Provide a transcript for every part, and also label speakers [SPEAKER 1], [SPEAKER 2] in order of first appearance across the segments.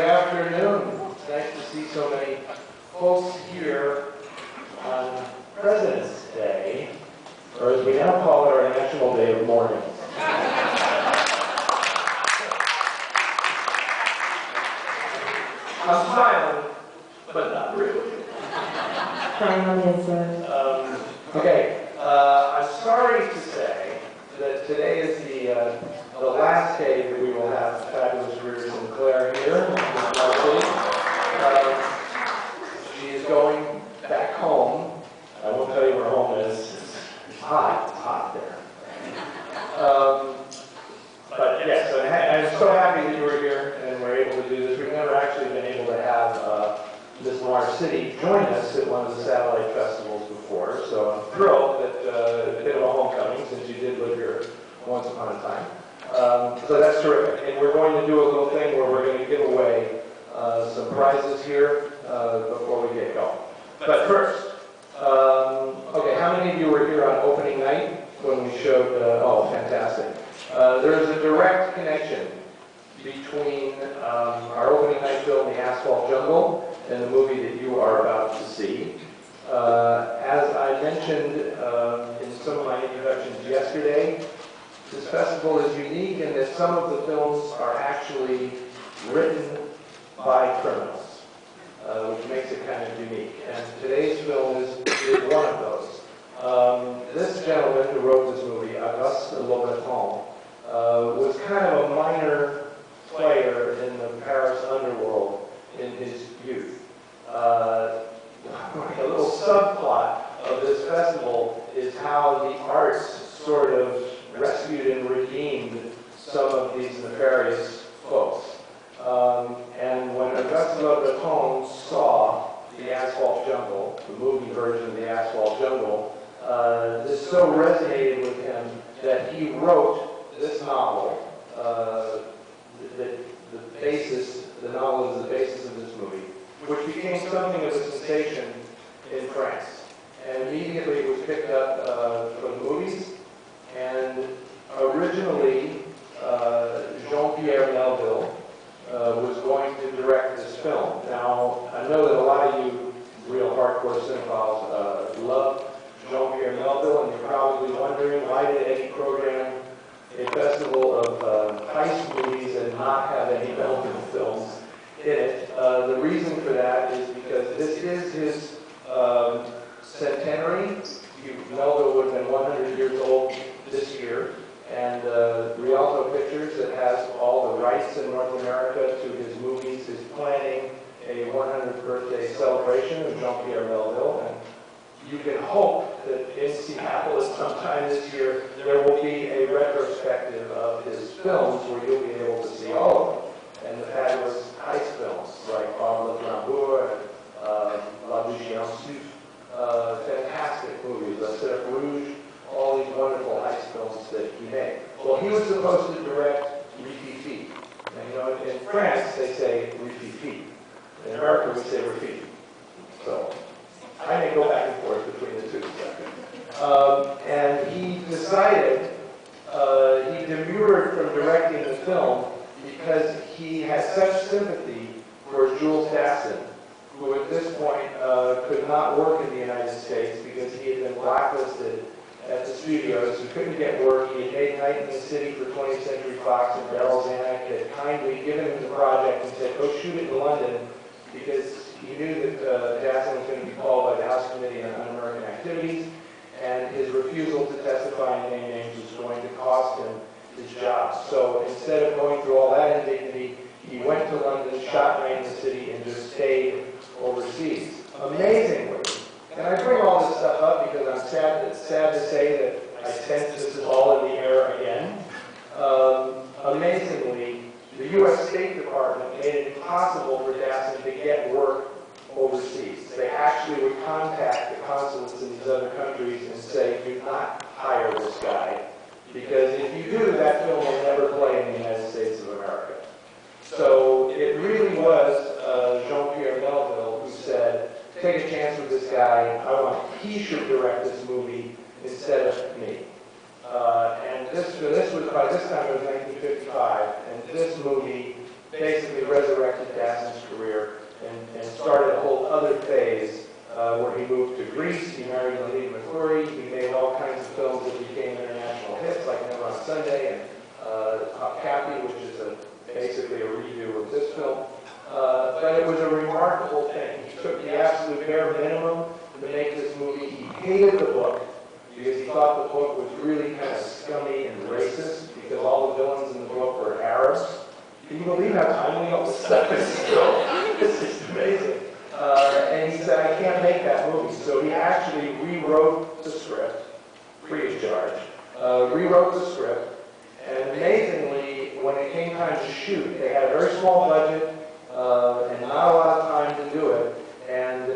[SPEAKER 1] afternoon. It's nice to see so many folks here on President's Day, or as we now call it, our National Day of Mourning. I'm smiling, but not really.
[SPEAKER 2] Crying on the inside.
[SPEAKER 1] Okay, I'm sorry to say that today is the last day that we will have fabulous Greer Sinclair here in this small city. She is going back home. I won't tell you where home is. It's hot there. But yes, I'm so happy that you were here and were able to do this. We've never actually been able to have this Noir City join us at one of the satellite festivals before, so I'm thrilled that it's a bit of a homecoming since you did live here once upon a time. So that's terrific. And we're going to do a little thing where we're going to give away some prizes here before we get going. But first, okay, how many of you were here on opening night when we showed, oh, fantastic. There's a direct connection between our opening night film, The Asphalt Jungle, and the movie that you are about to see. As I mentioned in some of my introductions yesterday, this festival is unique in that some of the films are actually written by criminals, which makes it kind of unique. And today's film is one of those. This gentleman who wrote this movie, Auguste Lobaton, was kind of a minor player in the Paris underworld in his youth. A little subplot of this festival is how the arts sort of rescued and redeemed some of these nefarious folks. And when Auguste Lobaton saw The Asphalt Jungle, the movie version of The Asphalt Jungle, this so resonated with him that he wrote this novel. The novel is the basis of this movie, which became something of a sensation in France. And immediately it was picked up for the movies. And originally, Jean-Pierre Melville was going to direct this film. Now, I know that a lot of you real hardcore cinephiles love Jean-Pierre Melville, and you're probably wondering, why did Eddie program a festival of heist movies and not have any Melville films in it? The reason for that is because this is his centenary. Melville would have been 100 years old this year, and Rialto Pictures, that has all the rights in North America to his movies, is planning a 100th birthday celebration of Jean-Pierre Melville. And you can hope that in Seattle at some time this year there will be a retrospective of his films where you'll be able to see all of them. And the fabulous heist films like Le Flambour and La Bougie en Souffle, fantastic movies, SIFF Rouge, all these wonderful heist films that he made. Well, he was supposed to direct Rififi. And you know, in France they say Rififi. In America we say Rififi. So I may go back and forth between the two. And he decided, he demurred from directing the film because he had such sympathy for Jules Dassin, who at this point could not work in the United States because he had been blacklisted at the studios. He couldn't get work. He had made Night in the City for 20th Century Fox, and Daryl Zanuck had kindly given him the project and said, go shoot it in London, because he knew that Dassin was going to be called by the House Committee on Un-American Activities, and his refusal to testify and name names was going to cost him his job. So instead of going through all that indignity, he went to London, shot Night in the City, and just stayed overseas. Amazingly, and I bring all this stuff up because I'm sad to say that I sense this is all in the air again. Amazingly, the U.S. State Department made it impossible for Dassin to get work overseas. They actually would contact the consulates in these other countries and say, do not hire this guy, because if you do, that film will never play in the United States of America. So it really was Jean-Pierre Melville who said, take a chance with this guy. He should direct this movie instead of me. And this was, by this time it was 1955, and this movie basically resurrected Dassin's career and started a whole other phase where he moved to Greece, he married Lillian McClure, he made all kinds of films that became international hits, like Never on Sunday and Happy, which is basically a redo of this film. But it was a remarkable thing. He took the absolute bare minimum to make this movie. He hated the book because he thought the book was really kind of scummy and racist because all the villains in the book were Arabs. Can you believe how timely all this stuff is still? It's just amazing. And he said, I can't make that movie. So he actually rewrote the script, free of charge, rewrote the script, and amazingly, when it came time to shoot, they had a very small budget and not a lot of time to do it, and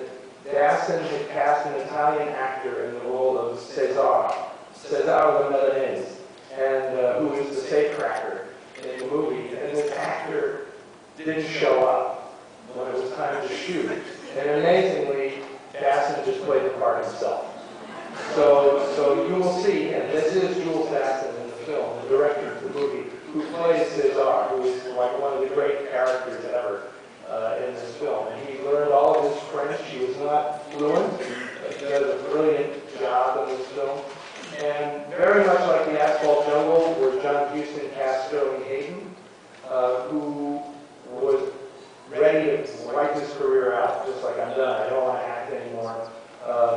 [SPEAKER 1] Dassin had cast an Italian actor in the role of Czar the Milanese, and who was the safecracker in the movie, and this actor didn't show up when it was time to shoot. And amazingly, Dassin just played the part himself. So you will see, and this is Jules Dassin in the film, the director of the movie, who plays Czar, who is like one of the great characters ever in this film. And he learned all of his French. He was not fluent, but he does a brilliant job in this film. And very much like The Asphalt Jungle, where John Huston cast Sterling Hayden, who was ready to wipe his career out, just like, I'm done, I don't want to act anymore,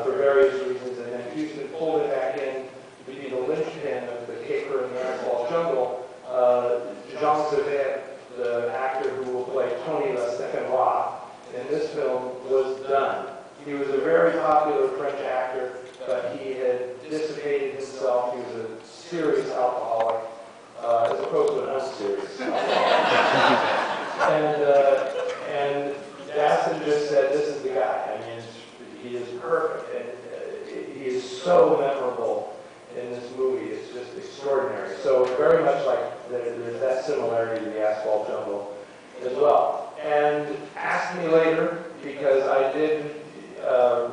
[SPEAKER 1] for various reasons. And then Huston pulled it back in to be the linchpin of the caper in The Asphalt Jungle. Jean Savet, the actor who will play Tony Le Stéphanois in this film, was done. He was a very popular French actor, but he had dissipated himself. He was a serious alcoholic, as opposed to an unserious alcoholic. And Dassin just said, this is the guy. I mean, he is perfect, and he is so memorable in this movie. It's just extraordinary. So very much like there's that similarity to The Asphalt Jungle as well. And ask me later, because I did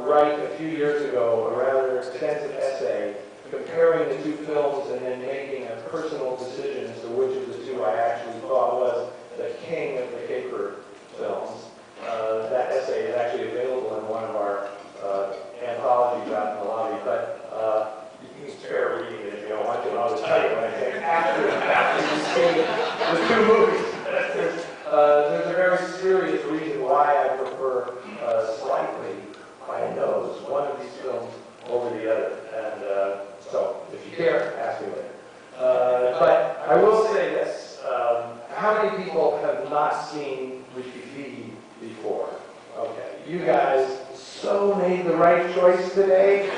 [SPEAKER 1] write a few years ago a rather extensive essay comparing the two films and then making a personal decision as to which of the two I actually thought was the king of the caper films. That essay is actually available in one of our anthologies out in the lobby, but you can spare reading it if you don't want to. I'll just tell you when I say after you see the two movies. There's a very serious reason why I prefer slightly by nose one of these films over the other. And so, if you care, ask me later. But I will say this. How many people have not seen Rififi before? Okay, you guys so made the right choice today,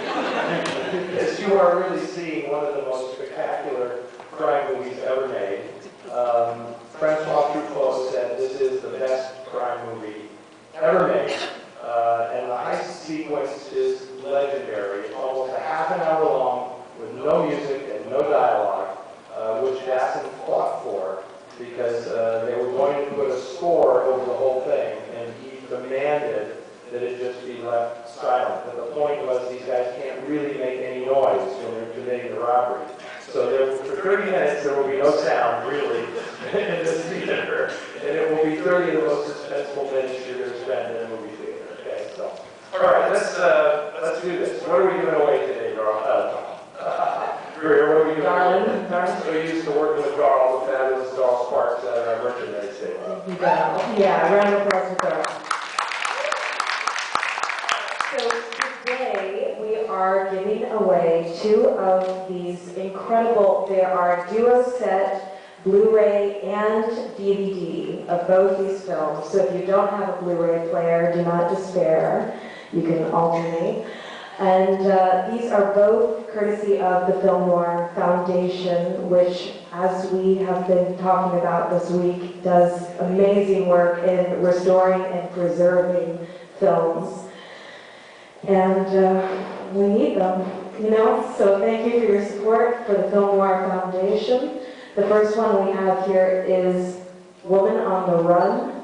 [SPEAKER 1] because you are really seeing one of the most spectacular crime movies ever made. Francois Truffaut said this is the best crime movie ever made, and the heist sequence is legendary. It's almost a half an hour long with no music and no dialogue, which Dassin fought for because they were going to put a score over the whole thing, and he demanded that it just be left silent. But the point was these guys can't really make any noise when they're committing the robbery. So for 30 minutes there will be no sound, really, in this theater, and it will be 30 of the most suspenseful minutes you're going to spend in a movie theater. Okay, so all right, let's do this. What are we giving away today, Darl? Greer, what are we giving away? I'm so used to working with Darl, the fabulous Darl Sparks at our merchandise table.
[SPEAKER 2] Yeah, round of applause for Darl. So today we are giving away two of these incredible, they are duo set Blu-ray and DVD of both these films. So if you don't have a Blu-ray player, do not despair. You can alternate. And these are both courtesy of the Film Noir Foundation, which, as we have been talking about this week, does amazing work in restoring and preserving films. And we need them, you know? So thank you for your support for the Film Noir Foundation. The first one we have here is Woman on the Run.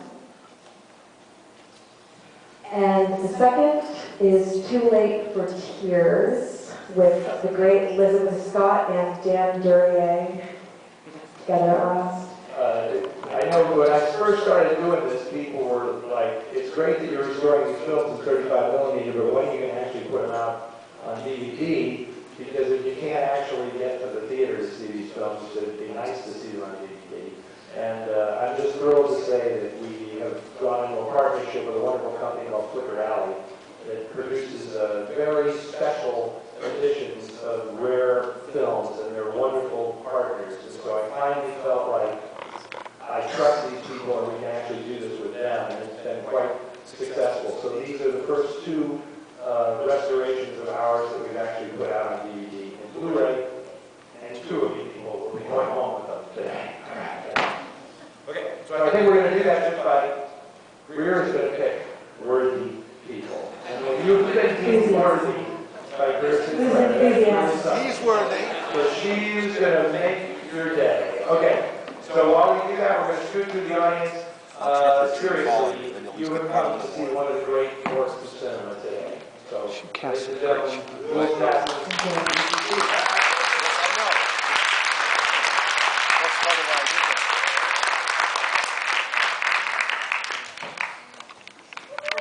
[SPEAKER 2] And the second is Too Late for Tears with the great Elizabeth Scott and Dan Duryea. Got it at last?
[SPEAKER 1] I know, when I first started doing this, people were like, it's great that you're restoring these films in 35 millimeter, but when are you going to actually put them out on DVD? Because if you can't actually get to the theater to see these films, it'd be nice to see them on DVD. And I'm just thrilled to say that we have gone into a partnership with a wonderful company called Flicker Alley that produces very special editions of rare films, and they're wonderful partners. And so I finally felt like I trust these people and we can actually do this with them, and it's been quite successful. So these are the first two restorations of ours that we've actually put out on DVD and Blu-ray, and two of you people will be going home with them today. Okay, so I think we're going to do that just by, Greer is going to pick worthy people. And when you pick these worthy by Greer Sinclair,
[SPEAKER 3] He's worthy.
[SPEAKER 1] so she's going to make your day. Okay, so while we do that, we're going to scoot through the audience. Seriously, you have come to see one of the great works of cinema today. So, ladies and gentlemen, Jules, Dassin.